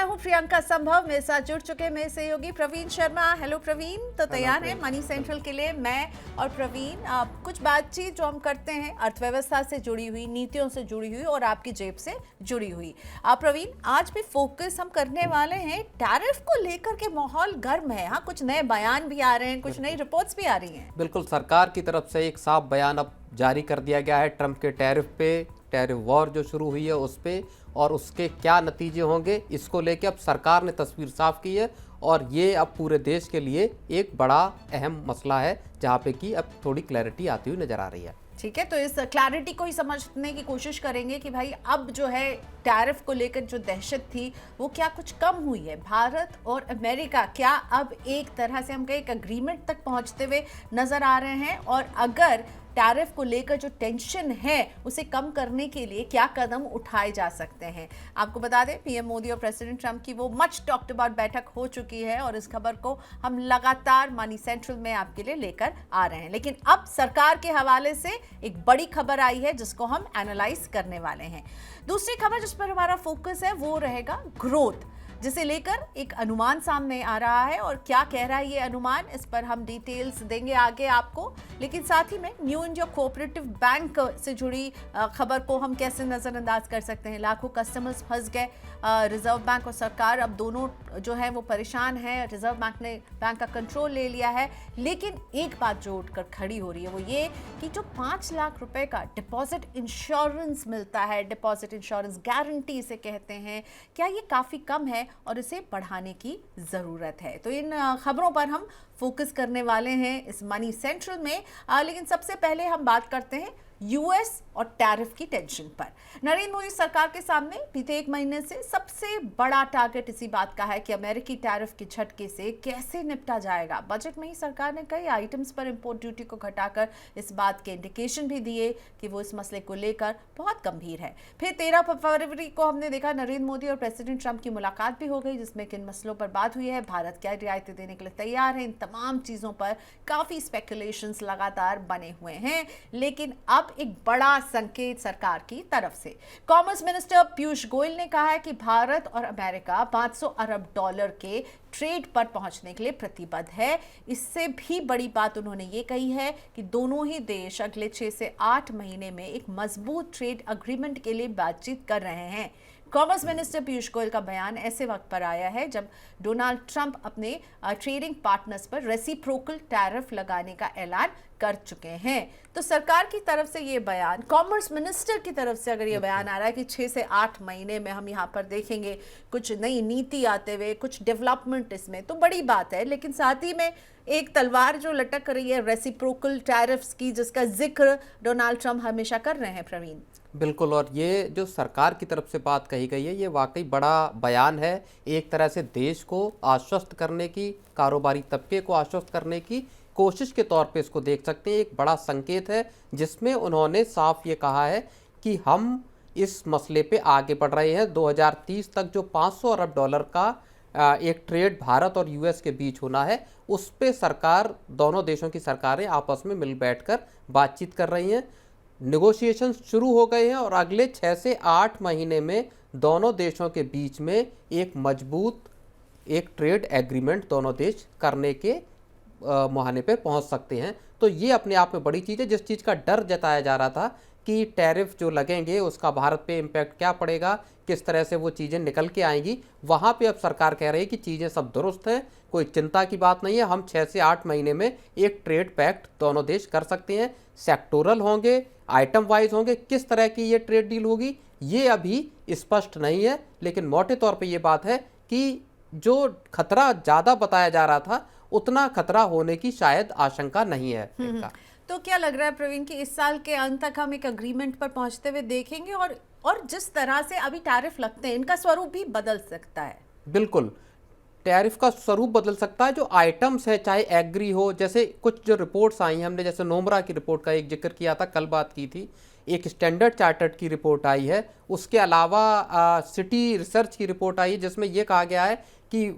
हूं प्रियंका संभव, मेरे साथ जुड़ चुके मेरे सहयोगी प्रवीण शर्मा। हेलो प्रवीण, तो तैयार हैं मनी सेंट्रल के लिए? मैं और प्रवीण कुछ बातचीत जो हम करते हैं अर्थव्यवस्था से जुड़ी हुई, नीतियों से जुड़ी हुई और आपकी जेब से जुड़ी हुई। प्रवीण, आज भी फोकस हम करने वाले हैं टैरिफ को लेकर के। माहौल गर्म है, हाँ, कुछ नए बयान भी आ रहे हैं, कुछ नई रिपोर्ट्स भी आ रही हैं। बिल्कुल, सरकार की तरफ से एक साफ बयान अब जारी कर दिया गया है ट्रंप के टैरिफ पे, टैरिफ वॉर जो शुरू हुई है उस पे, और उसके क्या नतीजे होंगे इसको लेके अब सरकार ने तस्वीर साफ की है। और ये अब पूरे देश के लिए एक बड़ा अहम मसला है जहाँ पे कि अब थोड़ी क्लैरिटी आती हुई नजर आ रही है। ठीक है, तो इस क्लैरिटी को ही समझने की कोशिश करेंगे कि भाई अब जो है टैरिफ को लेकर जो दहशत थी वो क्या कुछ कम हुई है। भारत और अमेरिका क्या अब एक तरह से हम कहें एक एग्रीमेंट तक पहुंचते हुए नजर आ रहे हैं, और अगर टैरिफ को लेकर जो टेंशन है उसे कम करने के लिए क्या कदम उठाए जा सकते हैं। आपको बता दें, पीएम मोदी और प्रेसिडेंट ट्रंप की वो मच टॉक्ड अबाउट बैठक हो चुकी है और इस खबर को हम लगातार मनी सेंट्रल में आपके लिए लेकर आ रहे हैं। लेकिन अब सरकार के हवाले से एक बड़ी खबर आई है जिसको हम एनालाइज करने वाले हैं। दूसरी खबर जिस पर हमारा फोकस है वो रहेगा ग्रोथ, जिसे लेकर एक अनुमान सामने आ रहा है। और क्या कह रहा है ये अनुमान, इस पर हम डिटेल्स देंगे आगे आपको। लेकिन साथ ही में न्यू इंडिया कोऑपरेटिव बैंक से जुड़ी खबर को हम कैसे नजरअंदाज कर सकते हैं। लाखों कस्टमर्स फंस गए, रिजर्व बैंक और सरकार अब दोनों जो है वो परेशान है। रिजर्व बैंक ने बैंक का कंट्रोल ले लिया है, लेकिन एक बात जो उठकर खड़ी हो रही है वो ये कि जो 5 लाख रुपए का डिपॉजिट इंश्योरेंस मिलता है, डिपॉजिट इंश्योरेंस गारंटी इसे कहते हैं, क्या ये काफी कम है और इसे बढ़ाने की जरूरत है। तो इन खबरों पर हम फोकस करने वाले हैं इस मनी सेंट्रल में। लेकिन सबसे पहले हम बात करते हैं यूएस और टैरिफ की टेंशन पर। नरेंद्र मोदी सरकार के सामने बीते 1 महीने से सबसे बड़ा टारगेट इसी बात का है कि अमेरिकी टैरिफ के झटके से कैसे निपटा जाएगा। बजट में ही सरकार ने कई आइटम्स पर इंपोर्ट ड्यूटी को घटाकर इस बात के इंडिकेशन भी दिए कि वो इस मसले को लेकर बहुत गंभीर है। फिर 13 फरवरी को हमने देखा नरेंद्र मोदी और प्रेसिडेंट ट्रंप की मुलाकात भी हो गई, जिसमें किन मसलों पर बात हुई है, भारत क्या रियायतें देने के लिए तैयार है। इन तमाम चीजों पर काफी स्पेकुलेशंस लगातार बने हुए हैं। लेकिन अब एक बड़ा संकेत सरकार की तरफ से। कॉमर्स मिनिस्टर पीयूष गोयल ने कहा है कि भारत और अमेरिका $500 अरब के ट्रेड पर पहुंचने के लिए प्रतिबद्ध है। इससे भी बड़ी बात उन्होंने ये कही है कि दोनों ही देश अगले 6 से 8 महीने में एक मजबूत ट्रेड एग्रीमेंट के लिए बातचीत कर रहे हैं। कॉमर्स मिनिस्टर पीयूष गोयल का बयान ऐसे वक्त पर आया है जब डोनाल्ड ट्रंप अपने ट्रेडिंग पार्टनर्स पर रेसिप्रोकल टैरिफ लगाने का ऐलान कर चुके हैं। तो सरकार की तरफ से ये बयान, कॉमर्स मिनिस्टर की तरफ से अगर ये बयान आ रहा है कि 6 से 8 महीने में हम यहाँ पर देखेंगे कुछ नई नीति आते हुए, कुछ डेवलपमेंट, इसमें तो बड़ी बात है। लेकिन साथ ही में एक तलवार जो लटक रही है रेसिप्रोकल टैरिफ्स की, जिसका जिक्र डोनाल्ड ट्रंप हमेशा कर रहे हैं प्रवीण। बिल्कुल, और ये जो सरकार की तरफ से बात कही गई है ये वाकई बड़ा बयान है। एक तरह से देश को आश्वस्त करने की, कारोबारी तबके को आश्वस्त करने की कोशिश के तौर पे इसको देख सकते हैं। एक बड़ा संकेत है जिसमें उन्होंने साफ ये कहा है कि हम इस मसले पे आगे बढ़ रहे हैं। 2030 तक जो $500 अरब का एक ट्रेड भारत और यूएस के बीच होना है, उस पे सरकार, दोनों देशों की सरकारें आपस में मिल बैठकर बातचीत कर रही हैं। नेगोशिएशन शुरू हो गए हैं और अगले 6 से 8 महीने में दोनों देशों के बीच में एक मजबूत एक ट्रेड एग्रीमेंट दोनों देश करने के मुहाने पर पहुंच सकते हैं। तो ये अपने आप में बड़ी चीज़ है। जिस चीज़ का डर जताया जा रहा था कि टैरिफ जो लगेंगे उसका भारत पे इम्पैक्ट क्या पड़ेगा, किस तरह से वो चीज़ें निकल के आएंगी, वहाँ पे अब सरकार कह रही है कि चीज़ें सब दुरुस्त हैं, कोई चिंता की बात नहीं है। हम 6 से 8 महीने में एक ट्रेड पैक्ट दोनों देश कर सकते हैं। सेक्टोरल होंगे, आइटम वाइज होंगे, किस तरह की ये ट्रेड डील होगी ये अभी स्पष्ट नहीं है। लेकिन मोटे तौर पे ये बात है कि जो खतरा ज़्यादा बताया जा रहा था उतना खतरा होने की शायद आशंका नहीं है। तो क्या लग रहा है प्रवीण कि इस साल के अंत तक हम एक एग्रीमेंट पर पहुंचते हुए देखेंगे, और जिस तरह से अभी टैरिफ लगते हैं इनका स्वरूप भी बदल सकता है? बिल्कुल, टैरिफ का स्वरूप बदल सकता है। जो आइटम्स है, चाहे एग्री हो, जैसे कुछ जो रिपोर्ट्स आई हैं, हमने जैसे नोमरा की रिपोर्ट का एक जिक्र किया था, कल बात की थी, एक स्टैंडर्ड चार्टर्ड की रिपोर्ट आई है, उसके अलावा सिटी रिसर्च की रिपोर्ट आई है जिसमें यह कहा गया है कि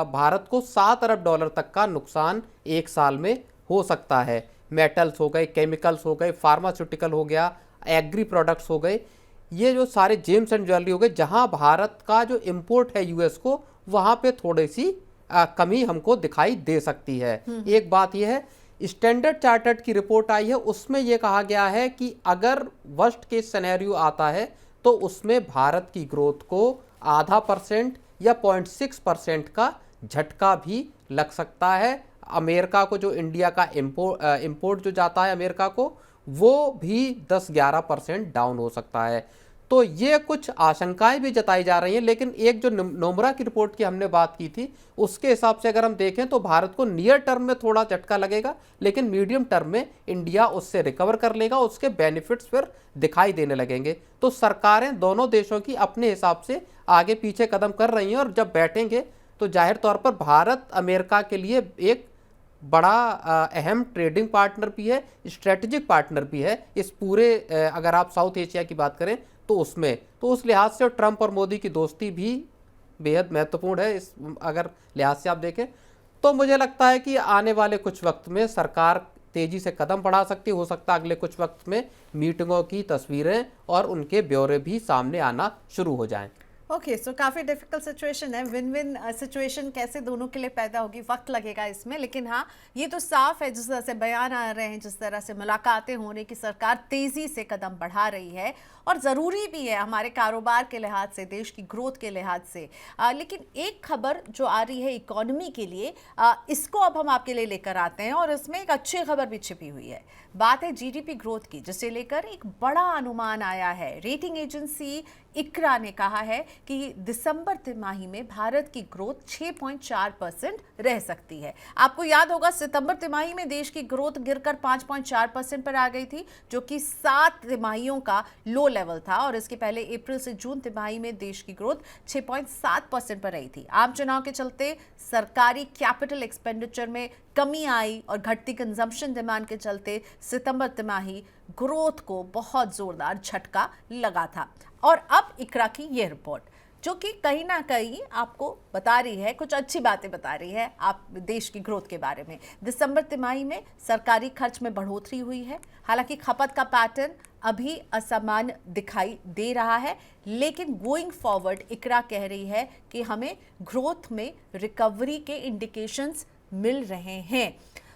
भारत को $7 अरब तक का नुकसान एक साल में हो सकता है। मेटल्स हो गए, केमिकल्स हो गए, फार्मास्यूटिकल हो गया, एग्री प्रोडक्ट्स हो गए, ये जो सारे जेम्स एंड ज्वेलरी हो गए, जहां भारत का जो इंपोर्ट है यूएस को, वहां पे थोड़ी सी कमी हमको दिखाई दे सकती है। एक बात यह है, स्टैंडर्ड चार्टर्ड की रिपोर्ट आई है, उसमें यह कहा गया है कि अगर वर्स्ट केस सिनेरियो आता है तो उसमें भारत की ग्रोथ को 0.5% या 0.6% का झटका भी लग सकता है। अमेरिका को, जो इंडिया का इंपोर्ट जो जाता है अमेरिका को, वो भी 10-11% डाउन हो सकता है। तो ये कुछ आशंकाएं भी जताई जा रही हैं, लेकिन एक जो नोमरा की रिपोर्ट की हमने बात की थी, उसके हिसाब से अगर हम देखें तो भारत को नियर टर्म में थोड़ा झटका लगेगा, लेकिन मीडियम टर्म में इंडिया उससे रिकवर कर लेगा, उसके बेनिफिट्स फिर दिखाई देने लगेंगे। तो सरकारें दोनों देशों की अपने हिसाब से आगे पीछे कदम कर रही हैं, और जब बैठेंगे तो जाहिर तौर पर भारत अमेरिका के लिए एक बड़ा अहम ट्रेडिंग पार्टनर भी है, स्ट्रेटेजिक पार्टनर भी है इस पूरे, अगर आप साउथ एशिया की बात करें तो उसमें, तो उस लिहाज से ट्रंप और मोदी की दोस्ती भी बेहद महत्वपूर्ण है। इस अगर लिहाज से आप देखें तो मुझे लगता है कि आने वाले कुछ वक्त में सरकार तेजी से कदम बढ़ा सकती, हो सकता है अगले कुछ वक्त में मीटिंगों की तस्वीरें और उनके ब्यौरे भी सामने आना शुरू हो जाएं। ओके, सो काफ़ी डिफिकल्ट सिचुएशन है, विन विन सिचुएशन कैसे दोनों के लिए पैदा होगी, वक्त लगेगा इसमें, लेकिन हाँ ये तो साफ है जिस तरह से बयान आ रहे हैं, जिस तरह से मुलाकातें हो रही, कि सरकार तेज़ी से कदम बढ़ा रही है, और ज़रूरी भी है हमारे कारोबार के लिहाज से, देश की ग्रोथ के लिहाज से। लेकिन एक खबर जो आ रही है इकोनॉमी के लिए, इसको अब हम आपके लिए लेकर आते हैं, और इसमें एक अच्छी खबर भी छिपी हुई है। बात है जीडीपी ग्रोथ की, जिसे लेकर एक बड़ा अनुमान आया है। रेटिंग एजेंसी इक्रा ने कहा है कि दिसंबर तिमाही में भारत की ग्रोथ 6.4% रह सकती है। आपको याद होगा सितंबर तिमाही में देश की ग्रोथ गिरकर 5.4% पर आ गई थी, जो कि 7 तिमाहियों का लो लेवल था, और इसके पहले अप्रैल से जून तिमाही में देश की ग्रोथ 6.7% पर रही थी। आम चुनाव के चलते सरकारी कैपिटल एक्सपेंडिचर में कमी आई, और घटती कंजम्पशन डिमांड के चलते सितंबर तिमाही ग्रोथ को बहुत जोरदार झटका लगा था। और अब इक्रा की यह रिपोर्ट, जो कि कहीं ना कहीं आपको बता रही है, कुछ अच्छी बातें बता रही है आप देश की ग्रोथ के बारे में। दिसंबर तिमाही में सरकारी खर्च में बढ़ोतरी हुई है, हालांकि खपत का पैटर्न अभी असमान दिखाई दे रहा है, लेकिन गोइंग फॉरवर्ड इक्रा कह रही है कि हमें ग्रोथ में रिकवरी के इंडिकेशंस मिल रहे हैं।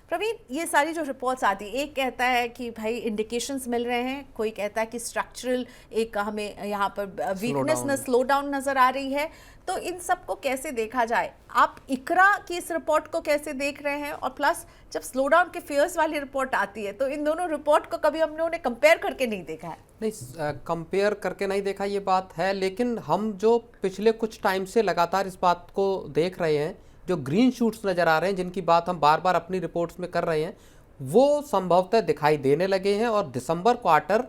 प्रवीण, ये सारी जो रिपोर्ट्स आती है, एक कहता है कि भाई इंडिकेशंस मिल रहे हैं, कोई कहता है कि स्ट्रक्चरल एक हमें यहाँ पर वीकनेस न स्लो डाउन नज़र आ रही है, तो इन सबको कैसे देखा जाए? आप इक्रा की इस रिपोर्ट को कैसे देख रहे हैं? और प्लस जब स्लो डाउन के फेयर्स वाली रिपोर्ट आती है तो इन दोनों रिपोर्ट को कभी हम लोगों ने कंपेयर करके नहीं देखा है। नहीं, कंपेयर करके नहीं देखा, ये बात है, लेकिन हम जो पिछले कुछ टाइम से लगातार इस बात को देख रहे हैं, जो ग्रीन शूट्स नज़र आ रहे हैं, जिनकी बात हम बार बार अपनी रिपोर्ट्स में कर रहे हैं, वो संभवतः दिखाई देने लगे हैं। और दिसंबर क्वार्टर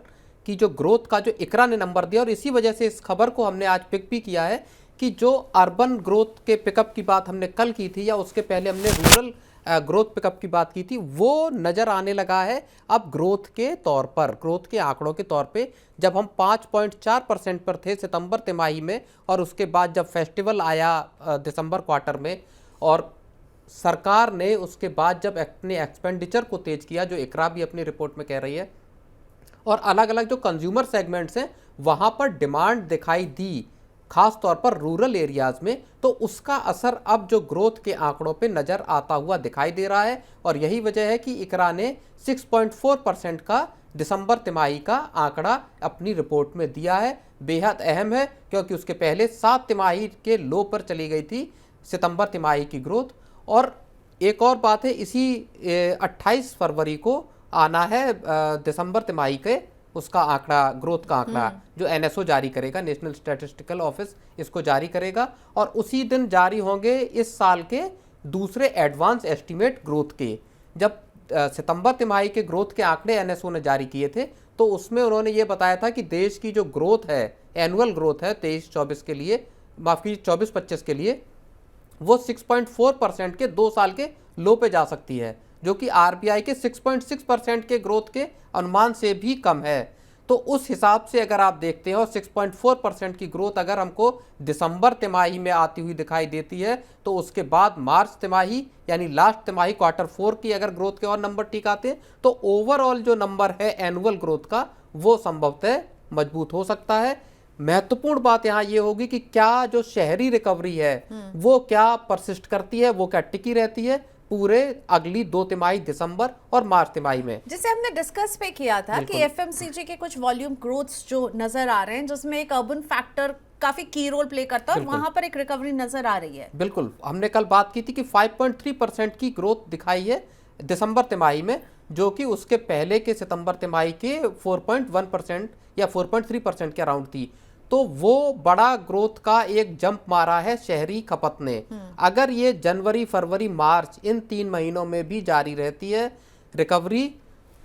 की जो ग्रोथ का जो इक्रा ने नंबर दिया, और इसी वजह से इस खबर को हमने आज पिक भी किया है कि जो अर्बन ग्रोथ के पिकअप की बात हमने कल की थी, या उसके पहले हमने रूरल ग्रोथ पिकअप की बात की थी, वो नज़र आने लगा है अब ग्रोथ के तौर पर, ग्रोथ के आंकड़ों के तौर पे। जब हम 5.4% पर थे सितंबर तिमाही में, और उसके बाद जब फेस्टिवल आया दिसंबर क्वार्टर में, और सरकार ने उसके बाद जब अपने एक्सपेंडिचर को तेज किया, जो इकरा भी अपनी रिपोर्ट में कह रही है, और अलग अलग जो कंज्यूमर सेगमेंट्स हैं वहाँ पर डिमांड दिखाई दी, खास तौर पर रूरल एरियाज़ में, तो उसका असर अब जो ग्रोथ के आंकड़ों पे नज़र आता हुआ दिखाई दे रहा है। और यही वजह है कि इकरा ने 6.4% का दिसंबर तिमाही का आंकड़ा अपनी रिपोर्ट में दिया है। बेहद अहम है, क्योंकि उसके पहले 7 तिमाही के लो पर चली गई थी सितंबर तिमाही की ग्रोथ। और एक और बात है, इसी 28 फरवरी को आना है दिसंबर तिमाही के उसका आंकड़ा, ग्रोथ का आंकड़ा, जो एनएसओ जारी करेगा, नेशनल स्टैटिस्टिकल ऑफिस इसको जारी करेगा, और उसी दिन जारी होंगे इस साल के दूसरे एडवांस एस्टीमेट ग्रोथ के। जब सितंबर तिमाही के ग्रोथ के आंकड़े एनएसओ ने जारी किए थे, तो उसमें उन्होंने ये बताया था कि देश की जो ग्रोथ है, एनुअल ग्रोथ है 23-24 के लिए, माफ कीजिए 24-25 के लिए, वो 6.4% के 2 साल के लो पे जा सकती है, जो कि आरबीआई के 6.6% के ग्रोथ के अनुमान से भी कम है। तो उस हिसाब से अगर आप देखते हैं, और 6.4% की ग्रोथ अगर हमको दिसंबर तिमाही में आती हुई दिखाई देती है, तो उसके बाद मार्च तिमाही यानी लास्ट तिमाही Q4 की अगर ग्रोथ के और नंबर ठीक आते हैं, तो ओवरऑल जो नंबर है एनुअल ग्रोथ का, वो संभवतः मजबूत हो सकता है। महत्वपूर्ण बात यहाँ ये होगी कि क्या जो शहरी रिकवरी है वो क्या परसिस्ट करती है, वो क्या टिकी रहती है पूरे अगली 2 तिमाही, दिसंबर और मार्च तिमाही में। जिसे हमने डिस्कस पे किया था कि एफएमसीजी के कुछ वॉल्यूम ग्रोथ्स जो नजर आ रहे हैं, जिसमें एक अर्बन फैक्टर काफी की रोल प्ले करता है और वहां पर एक रिकवरी नजर आ रही है। बिल्कुल, हमने कल बात की थी कि 5.3% की ग्रोथ दिखाई है दिसंबर तिमाही में, जो कि उसके पहले के सितंबर तिमाही के 4.1% या 4.3% के अराउंड थी। तो वो बड़ा ग्रोथ का एक जंप मारा है शहरी खपत ने। अगर ये जनवरी, फरवरी, मार्च इन 3 महीनों में भी जारी रहती है रिकवरी,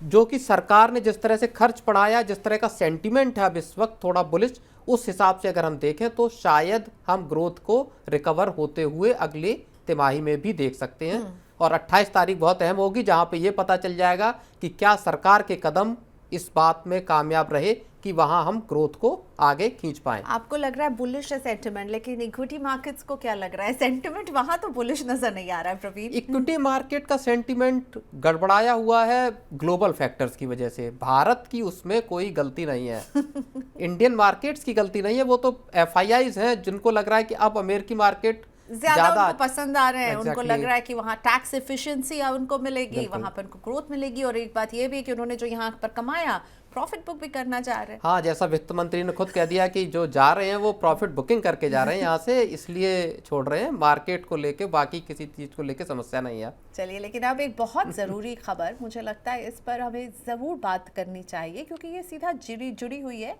जो कि सरकार ने जिस तरह से खर्च बढ़ाया, जिस तरह का सेंटीमेंट है अब इस वक्त थोड़ा बुलिश, उस हिसाब से अगर हम देखें तो शायद हम ग्रोथ को रिकवर होते हुए अगले तिमाही में भी देख सकते हैं। और 28 तारीख बहुत अहम होगी, जहां पे ये पता चल जाएगा कि क्या सरकार के कदम इस बात में कामयाब रहे कि वहां हम ग्रोथ को आगे खींच पाएं। आपको लग रहा है बुलिश है सेंटिमेंट, लेकिन इक्विटी मार्केट्स को क्या लग रहा है? सेंटिमेंट वहां तो बुलिश नजर नहीं आ रहा है प्रवीण। इक्विटी मार्केट का सेंटिमेंट गड़बड़ाया हुआ है ग्लोबल फैक्टर्स की वजह से। भारत की उसमें कोई गलती नहीं है। इंडियन मार्केट्स की गलती नहीं है, वो तो एफआईआईज हैं जिनको लग रहा है कि अब अमेरिकी मार्केट ज्यादा उनको पसंद आ रहे हैं। उनको लग रहा है कि वहाँ टैक्स एफिशिएंसी उनको मिलेगी, वहाँ पर उनको ग्रोथ मिलेगी, और एक बात ये भी है कि उन्होंने जो यहाँ पर कमाया प्रॉफिट बुक भी करना चाह रहे हैं। हाँ, जैसा वित्त मंत्री ने खुद कह दिया कि जो जा रहे हैं वो प्रॉफिट बुकिंग करके जा रहे हैं यहाँ से, इसलिए छोड़ रहे हैं। मार्केट को लेके, बाकी किसी चीज को लेके समस्या नहीं है। चलिए, लेकिन अब एक बहुत ज़रूरी खबर, मुझे लगता है इस पर हमें ज़रूर बात करनी चाहिए, क्योंकि ये सीधा जुड़ी हुई है।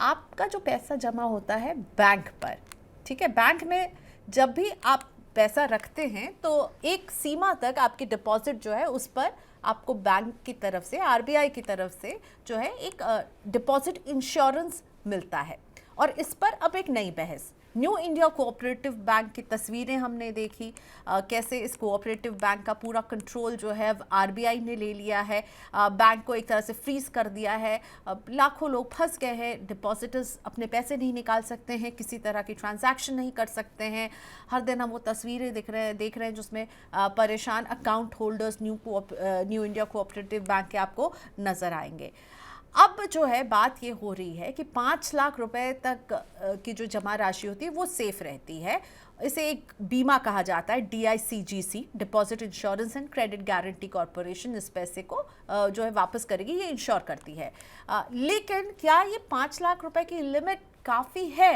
आपका जो पैसा जमा होता है बैंक पर, ठीक है, बैंक में जब भी आप पैसा रखते हैं तो एक सीमा तक आपकी डिपॉजिट जो है उस पर आपको बैंक की तरफ से, आरबीआई की तरफ से जो है एक डिपॉजिट इंश्योरेंस मिलता है। और इस पर अब एक नई बहस, न्यू इंडिया कोऑपरेटिव बैंक की तस्वीरें हमने देखी, कैसे इस कोऑपरेटिव बैंक का पूरा कंट्रोल जो है आरबीआई ने ले लिया है, बैंक को एक तरह से फ्रीज कर दिया है। लाखों लोग फंस गए हैं, डिपॉजिटर्स अपने पैसे नहीं निकाल सकते हैं, किसी तरह की ट्रांजैक्शन नहीं कर सकते हैं। हर दिन हम वो तस्वीरें देख रहे हैं जिसमें परेशान account holders new India cooperative bank के आपको नज़र आएंगे। अब जो है बात ये हो रही है कि 5 लाख रुपए तक की जो जमा राशि होती है वो सेफ रहती है। इसे एक बीमा कहा जाता है, DICGC, deposit insurance and credit guarantee corporation इस पैसे को जो है वापस करेगी, ये इंश्योर करती है। लेकिन क्या ये 5 लाख रुपए की लिमिट काफ़ी है?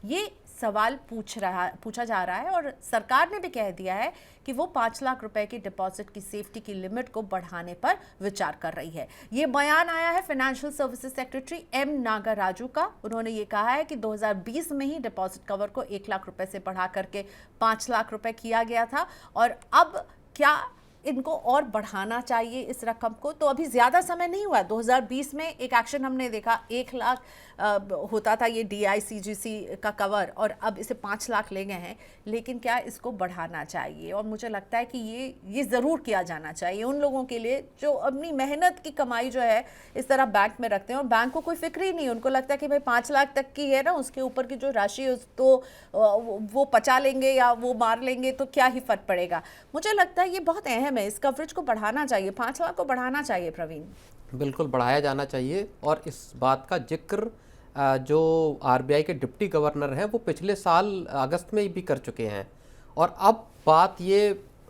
ये सवाल पूछा जा रहा है, और सरकार ने भी कह दिया है कि वो 5 लाख रुपए की डिपॉजिट की सेफ्टी की लिमिट को बढ़ाने पर विचार कर रही है। ये बयान आया है financial services secretary M Nagaraju का। उन्होंने ये कहा है कि 2020 में ही डिपॉजिट कवर को 1 लाख रुपए से बढ़ा करके 5 लाख रुपए किया गया था, और अब क्या इनको और बढ़ाना चाहिए इस रकम को? तो अभी ज़्यादा समय नहीं हुआ। 2020 में एक एक्शन हमने देखा, 1 लाख होता था ये DICGC का कवर, और अब इसे 5 लाख ले गए हैं। लेकिन क्या इसको बढ़ाना चाहिए? और मुझे लगता है कि ये ज़रूर किया जाना चाहिए उन लोगों के लिए जो अपनी मेहनत की कमाई जो है इस तरह बैंक में रखते हैं, और बैंक को कोई फिक्र ही नहीं। उनको लगता है कि भाई 5 लाख तक की है ना, उसके ऊपर की जो राशि है तो वो पचा लेंगे या वो मार लेंगे तो क्या ही फर्क पड़ेगा। मुझे लगता है ये बहुत अहम है, इस कवरेज को बढ़ाना चाहिए, 5 लाख को बढ़ाना चाहिए प्रवीण। बिल्कुल बढ़ाया जाना चाहिए, और इस बात का जिक्र जो आरबीआई के डिप्टी गवर्नर हैं वो पिछले साल अगस्त में भी कर चुके हैं। और अब बात ये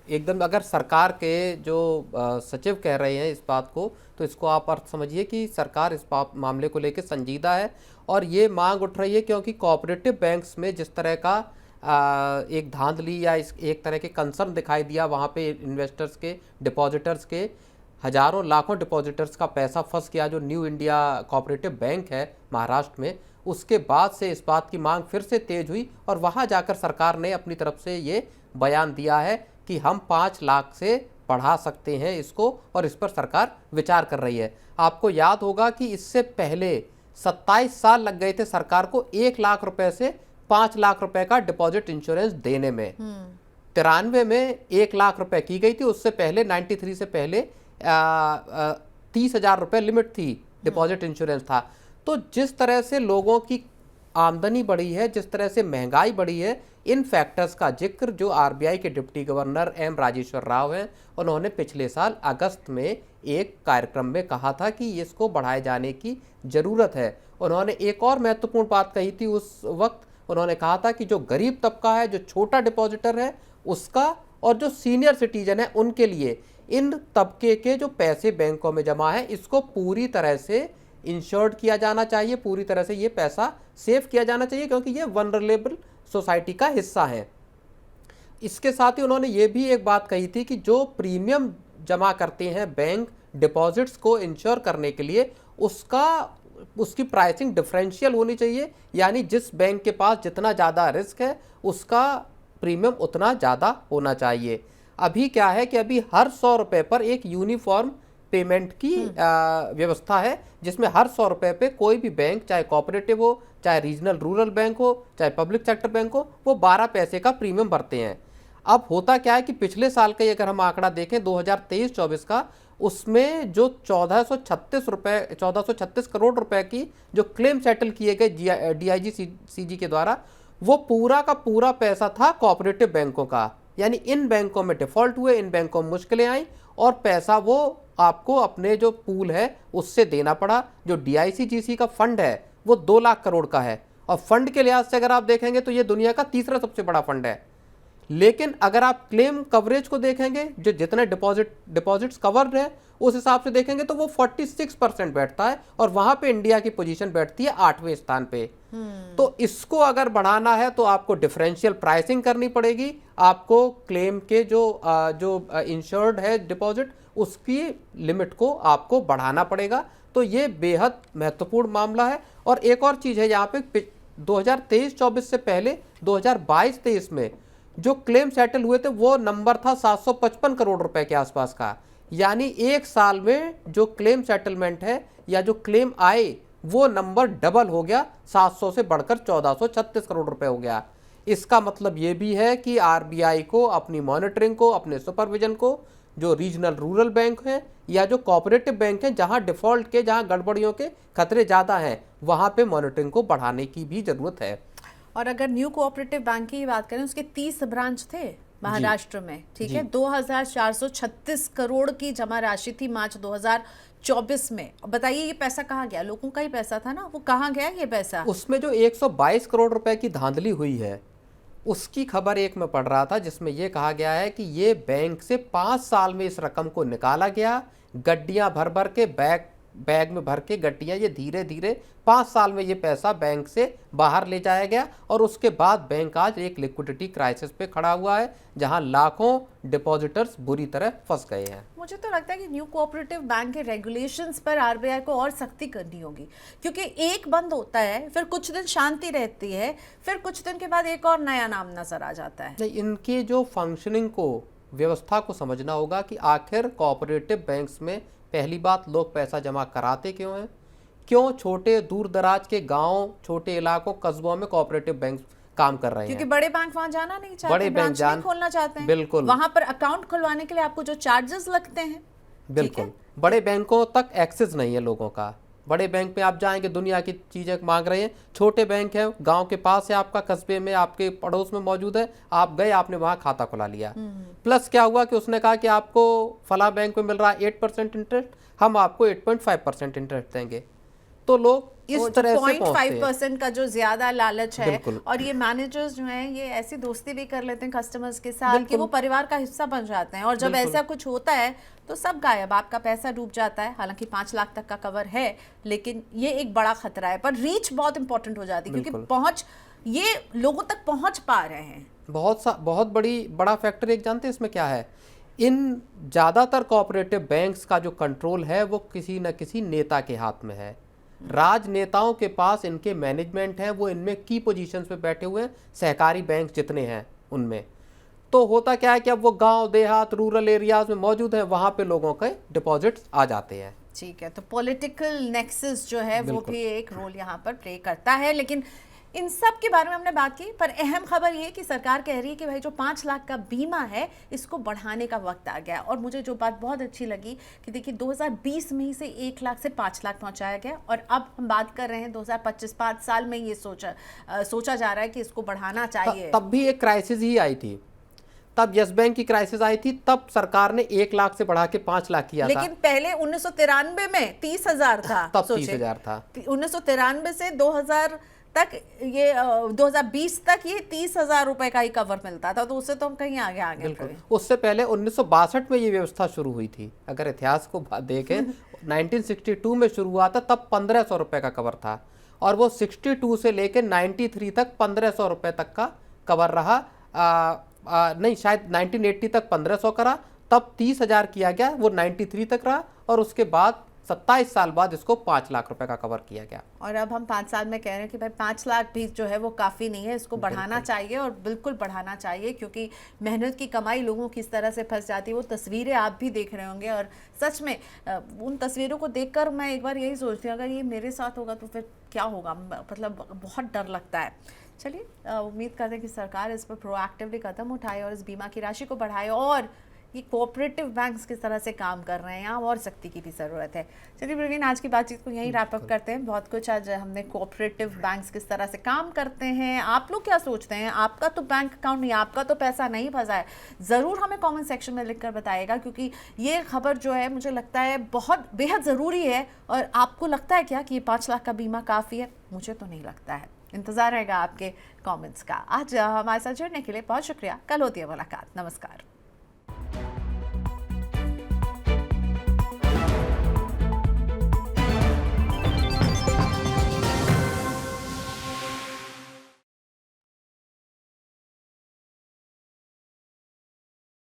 एकदम, अगर सरकार के जो सचिव कह रहे हैं इस बात को, तो इसको आप अर्थ समझिए कि सरकार इस मामले को लेकर संजीदा है। और ये मांग उठ रही है क्योंकि कोऑपरेटिव बैंक्स में जिस तरह का एक धांधली या एक तरह के कंसर्न दिखाई दिया, वहाँ पे इन्वेस्टर्स के, डिपॉजिटर्स के, हजारों लाखों डिपॉजिटर्स का पैसा फंस गया जो न्यू इंडिया कोऑपरेटिव बैंक है महाराष्ट्र में। उसके बाद से इस बात की मांग फिर से तेज हुई, और वहाँ जाकर सरकार ने अपनी तरफ से ये बयान दिया है कि हम 5 लाख से बढ़ा सकते हैं इसको, और इस पर सरकार विचार कर रही है। आपको याद होगा कि इससे पहले 27 साल लग गए थे सरकार को 1 लाख रुपए से 5 लाख रुपए का डिपॉजिट इंश्योरेंस देने में। 93 में 1 लाख रुपए की गई थी, उससे पहले 93 से पहले 30,000 रुपए लिमिट थी, डिपॉजिट इंश्योरेंस था। तो जिस तरह से लोगों की आमदनी बढ़ी है, जिस तरह से महंगाई बढ़ी है, इन फैक्टर्स का जिक्र जो आरबीआई के deputy governor M Rajeshwar Rao हैं, उन्होंने पिछले साल अगस्त में एक कार्यक्रम में कहा था कि इसको बढ़ाए जाने की ज़रूरत है। उन्होंने एक और महत्वपूर्ण बात कही थी उस वक्त, उन्होंने कहा था कि जो गरीब तबका है, जो छोटा डिपॉजिटर है उसका, और जो सीनियर सिटीजन है उनके लिए, इन तबके के जो पैसे बैंकों में जमा है इसको पूरी तरह से इंश्योर्ड किया जाना चाहिए, पूरी तरह से ये पैसा सेव किया जाना चाहिए, क्योंकि ये वनरेबल सोसाइटी का हिस्सा है। इसके साथ ही उन्होंने ये भी एक बात कही थी कि जो प्रीमियम जमा करते हैं बैंक डिपॉजिट्स को इंश्योर करने के लिए, उसकी प्राइसिंग डिफरेंशियल होनी चाहिए, यानी जिस बैंक के पास जितना ज़्यादा रिस्क है उसका प्रीमियम उतना ज़्यादा होना चाहिए। अभी क्या है कि अभी हर 100 रुपये पर एक यूनिफॉर्म पेमेंट की व्यवस्था है, जिसमें हर 100 रुपये पे कोई भी बैंक, चाहे कोऑपरेटिव हो, चाहे रीजनल रूरल बैंक हो, चाहे पब्लिक सेक्टर बैंक हो, वो 12 पैसे का प्रीमियम भरते हैं। अब होता क्या है कि पिछले साल का अगर हम आंकड़ा देखें 2023-24 का, उसमें जो 1436 करोड़ रुपए की जो क्लेम सेटल किए गए DIG-CG के द्वारा, वो पूरा का पूरा पैसा था कोऑपरेटिव बैंकों का। यानी इन बैंकों में डिफॉल्ट हुए, इन बैंकों में मुश्किलें आई और पैसा वो आपको अपने जो पूल है उससे देना पड़ा। जो DIG-CG का फंड है वो 2 लाख करोड़ का है, और फंड के लिहाज से अगर आप देखेंगे तो ये दुनिया का तीसरा सबसे बड़ा फंड है। लेकिन अगर आप क्लेम कवरेज को देखेंगे, जो जितने डिपॉजिट्स कवर्ड है उस हिसाब से देखेंगे तो वो 46% बैठता है, और वहां पे इंडिया की पोजीशन बैठती है 8वें स्थान पे। तो इसको अगर बढ़ाना है तो आपको डिफरेंशियल प्राइसिंग करनी पड़ेगी, आपको क्लेम के जो इंश्योर्ड है डिपॉजिट, उसकी लिमिट को आपको बढ़ाना पड़ेगा। तो ये बेहद महत्वपूर्ण मामला है। और एक और चीज़ है यहाँ पे, 2023-24 से पहले 2022-23 में जो क्लेम सेटल हुए थे वो नंबर था 755 करोड़ रुपए के आसपास का। यानी एक साल में जो क्लेम सेटलमेंट है या जो क्लेम आए वो नंबर डबल हो गया, 700 से बढ़कर 1436 करोड़ रुपए हो गया। इसका मतलब ये भी है कि आरबीआई को अपनी मॉनिटरिंग को, अपने सुपरविजन को, जो रीजनल रूरल बैंक हैं या जो कोऑपरेटिव बैंक हैं जहां डिफॉल्ट के, जहां गड़बड़ियों के खतरे ज़्यादा हैं, वहां पे मॉनिटरिंग को बढ़ाने की भी ज़रूरत है। और अगर न्यू कोऑपरेटिव बैंक की बात करें, उसके 30 ब्रांच थे महाराष्ट्र में, ठीक है, 2436 करोड़ की जमा राशि थी मार्च 2024 में। बताइए ये पैसा कहाँ गया? लोगों का ही पैसा था ना, वो कहाँ गया ये पैसा? उसमें जो 122 करोड़ रुपए की धांधली हुई है उसकी खबर एक में पढ़ रहा था, जिसमें यह कहा गया है कि ये बैंक से 5 साल में इस रकम को निकाला गया, गड्डियां भर भर के, बैग में भर के गड्डियां, ये धीरे धीरे 5 साल में ये पैसा बैंक से बाहर ले जाया गया। और उसके बाद बैंक आज एक लिक्विडिटी क्राइसिस पे खड़ा हुआ है, जहां लाखों डिपॉजिटर्स बुरी तरह फंस गए हैं। मुझे तो लगता है कि न्यू कोऑपरेटिव बैंक के रेगुलेशंस पर आरबीआई को और सख्ती करनी होगी, क्योंकि एक बंद होता है, फिर कुछ दिन शांति रहती है, फिर कुछ दिन के बाद एक और नया नाम नजर आ जाता है। इनके जो फंक्शनिंग को, व्यवस्था को समझना होगा कि आखिर कोऑपरेटिव बैंक्स में पहली बात लोग पैसा जमा कराते क्यों हैं, क्यों छोटे दूर दराज के गांव, छोटे इलाकों, कस्बों में कोऑपरेटिव बैंक काम कर रहे हैं, क्योंकि बड़े बैंक वहां जाना नहीं चाहते, बड़े बैंक नहीं खोलना चाहते हैं। बिल्कुल, वहां पर अकाउंट खुलवाने के लिए आपको जो चार्जेस लगते हैं, बिल्कुल, बड़े बैंकों तक एक्सेस नहीं है लोगों का। बड़े बैंक में आप जाएंगे दुनिया की चीजें मांग रहे हैं, छोटे बैंक है गांव के पास है, आपका कस्बे में, आपके पड़ोस में मौजूद है, आप गए, आपने वहां खाता खुला लिया। प्लस क्या हुआ कि उसने कहा कि आपको फला बैंक में मिल रहा है 8% इंटरेस्ट, हम आपको 8.5% इंटरेस्ट देंगे। तो लोग इस तरह से 0.5% का जो ज्यादा लालच है, और ये मैनेजर्स जो हैं ये ऐसी दोस्ती भी कर लेते हैं कस्टमर्स के साथ कि वो परिवार का हिस्सा बन जाते हैं, और जब ऐसा कुछ होता है तो सब गायब, आपका पैसा डूब जाता है। हालांकि 5 लाख तक का कवर है, लेकिन ये एक बड़ा खतरा है। पर रीच बहुत इंपॉर्टेंट हो जाती है, क्योंकि पहुंच, ये लोगों तक पहुंच पा रहे हैं। बहुत बड़ा फैक्टर एक जानते हैं इसमें क्या है, इन ज़्यादातर कोऑपरेटिव बैंक्स का जो कंट्रोल है वो किसी न किसी नेता के हाथ में है। राजनेताओं के पास इनके मैनेजमेंट है, वो इनमें की पोजीशंस पे बैठे हुए हैं, सहकारी बैंक जितने हैं उनमें। तो होता क्या है कि अब वो गांव देहात रूरल एरियाज में मौजूद है, वहां पे लोगों के डिपॉजिट्स आ जाते हैं। ठीक है, तो पॉलिटिकल नेक्सस जो है वो भी एक रोल यहाँ पर प्ले करता है। लेकिन इन सब के बारे में हमने बात की, पर अहम खबर ये कि सरकार कह रही है कि भाई जो 5 लाख का बीमा है इसको बढ़ाने का वक्त आ गया। और मुझे जो बात बहुत अच्छी लगी कि देखिए 2020 में ही से 1 लाख से 5 लाख पहुंचाया गया, और अब हम बात कर रहे हैं 2025, 5 साल में ये सोचा जा रहा है कि इसको बढ़ाना चाहिए। तब भी एक क्राइसिस ही आई थी, तब यस बैंक की क्राइसिस आई थी, तब सरकार ने 1 लाख से बढ़ा के 5 लाख किया था। लेकिन पहले 1993 में 30,000 था, तब 30,000 था। 1993 से 2000 तक, ये 2020 तक ये 30,000 रुपए का ही कवर मिलता था, तो उससे तो हम कहीं आगे आ गए। बिल्कुल, उससे पहले 1962 में ये व्यवस्था शुरू हुई थी। अगर इतिहास को देखें 1962 में शुरू हुआ था, तब 1,500 रुपए का कवर था, और वो 62 से लेकर 93 तक 1,500 रुपए तक का कवर रहा। नहीं, शायद 1980 तक 1,500 करा, तब 30,000 किया गया, वो 93 तक रहा, और उसके बाद 27 साल बाद इसको 5 लाख रुपए का कवर किया गया। और अब हम 5 साल में कह रहे हैं कि भाई 5 लाख भी जो है वो काफ़ी नहीं है, इसको बढ़ाना चाहिए, और बिल्कुल बढ़ाना चाहिए, क्योंकि मेहनत की कमाई लोगों की इस तरह से फंस जाती है। वो तस्वीरें आप भी देख रहे होंगे, और सच में उन तस्वीरों को देखकर मैं एक बार यही सोचती हूँ, अगर ये मेरे साथ होगा तो फिर क्या होगा, मतलब बहुत डर लगता है। चलिए, उम्मीद करते हैं कि सरकार इस पर प्रोएक्टिवली कदम उठाए और इस बीमा की राशि को बढ़ाए, और ये कोऑपरेटिव बैंक्स किस तरह से काम कर रहे हैं, यहाँ और सख्ती की भी ज़रूरत है। चलिए प्रवीण, आज की बातचीत को यहीं रैप अप करते हैं। बहुत कुछ आज हमने कोऑपरेटिव बैंक्स किस तरह से काम करते हैं, आप लोग क्या सोचते हैं, आपका तो बैंक अकाउंट नहीं, आपका तो पैसा नहीं फंसा है, ज़रूर हमें कमेंट सेक्शन में लिखकर बताइएगा, क्योंकि ये खबर जो है मुझे लगता है बहुत बेहद ज़रूरी है। और आपको लगता है क्या कि ये 5 लाख का बीमा काफ़ी है? मुझे तो नहीं लगता है। इंतज़ार रहेगा आपके कमेंट्स का। आज हमारे साथ जुड़ने के लिए बहुत शुक्रिया। कल होती है मुलाकात। नमस्कार।